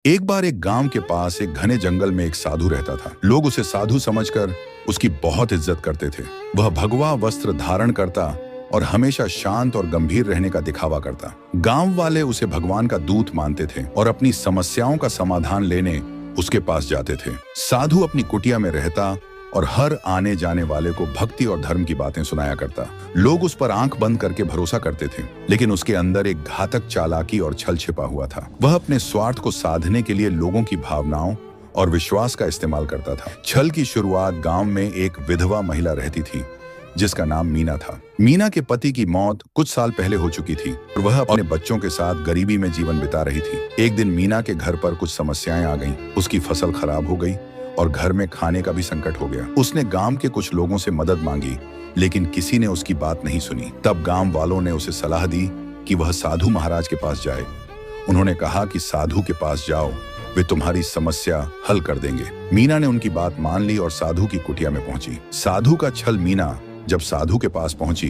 एक बार एक गांव के पास एक घने जंगल में एक साधु रहता था। लोग उसे साधु समझकर उसकी बहुत इज्जत करते थे। वह भगवा वस्त्र धारण करता और हमेशा शांत और गंभीर रहने का दिखावा करता। गांव वाले उसे भगवान का दूत मानते थे और अपनी समस्याओं का समाधान लेने उसके पास जाते थे। साधु अपनी कुटिया में रहता और हर आने जाने वाले को भक्ति और धर्म की बातें सुनाया करता। लोग उस पर आंख बंद करके भरोसा करते थे, लेकिन उसके अंदर एक घातक चालाकी और छल छिपा हुआ था। वह अपने स्वार्थ को साधने के लिए लोगों की भावनाओं और विश्वास का इस्तेमाल करता था। छल की शुरुआत गांव में एक विधवा महिला रहती थी जिसका नाम मीना था। मीना के पति की मौत कुछ साल पहले हो चुकी थी और वह अपने बच्चों के साथ गरीबी में जीवन बिता रही थी। एक दिन मीना के घर पर कुछ समस्याएं आ गईं। उसकी फसल खराब हो गई और घर में खाने का भी संकट हो गया। उसने गांव के कुछ लोगों से मदद मांगी, लेकिन किसी ने उसकी बात नहीं सुनी। तब गांव वालों ने उसे सलाह दी कि वह साधु महाराज के पास जाए। उन्होंने कहा कि साधु के पास जाओ, वे तुम्हारी समस्या हल कर देंगे। मीना ने उनकी बात मान ली और साधु की कुटिया में पहुंची। साधु का छल मीना जब साधु के पास पहुंची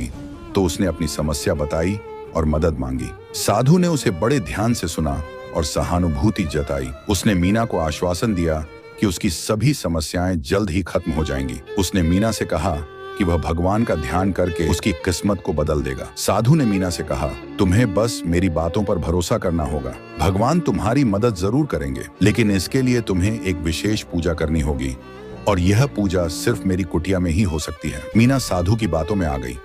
तो उसने अपनी समस्या बताई और मदद मांगी। साधु ने उसे बड़े ध्यान से सुना और सहानुभूति जताई। उसने मीना को आश्वासन दिया कि उसकी सभी समस्याएं जल्द ही खत्म हो जाएंगी। उसने मीना से कहा कि वह भगवान का ध्यान करके उसकी किस्मत को बदल देगा। साधु ने मीना से कहा, तुम्हें बस मेरी बातों पर भरोसा करना होगा। भगवान तुम्हारी मदद जरूर करेंगे, लेकिन इसके लिए तुम्हें एक विशेष पूजा करनी होगी और यह पूजा सिर्फ मेरी कुटिया में ही हो सकती है। मीना साधु की बातों में आ गई।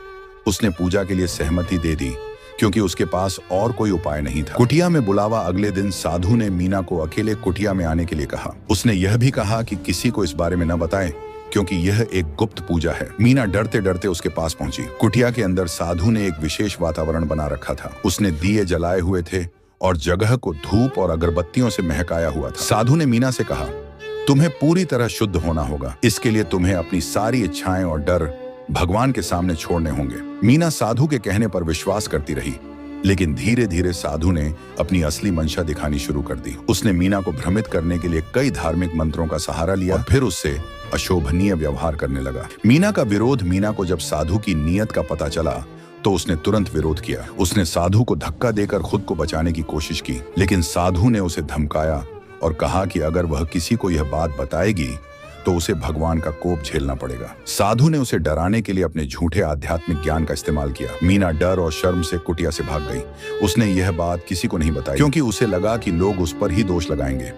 उसने पूजा के लिए सहमति दे दी क्योंकि उसके पास और कोई उपाय नहीं था। कुटिया में बुलावा अगले दिन साधु ने मीना को अकेले कुटिया में आने के लिए कहा। उसने यह भी कहा कि किसी को इस बारे में न बताएं क्योंकि यह एक गुप्त पूजा है। मीना डरते डरते उसके पास पहुंची। कुटिया के अंदर साधु ने एक विशेष वातावरण बना रखा था। उसने दिए जलाए हुए थे और जगह को धूप और अगरबत्तियों से महकाया हुआ था। साधु ने मीना से कहा, तुम्हें पूरी तरह शुद्ध होना होगा। इसके लिए तुम्हें अपनी सारी इच्छाएं और डर भगवान के सामने छोड़ने होंगे। मीना साधु के कहने पर विश्वास करती रही, लेकिन धीरे धीरे साधु ने अपनी असली मंशा दिखानी शुरू कर दी। उसने मीना को भ्रमित करने के लिए कई धार्मिक मंत्रों का सहारा लिया और फिर उससे अशोभनीय व्यवहार करने लगा। मीना का विरोध मीना को जब साधु की नीयत का पता चला तो उसने तुरंत विरोध किया। उसने साधु को धक्का देकर खुद को बचाने की कोशिश की, लेकिन साधु ने उसे धमकाया और कहा कि अगर वह किसी को यह बात बताएगी तो उसे भगवान का कोप झेलना पड़ेगा। साधु ने उसे डराने के लिए अपने झूठे आध्यात्मिक ज्ञान का इस्तेमाल किया। मीना डर और शर्म से कुटिया से भाग गई। उसने यह बात किसी को नहीं बताई क्योंकि उसे लगा कि लोग उस पर ही दोष लगाएंगे।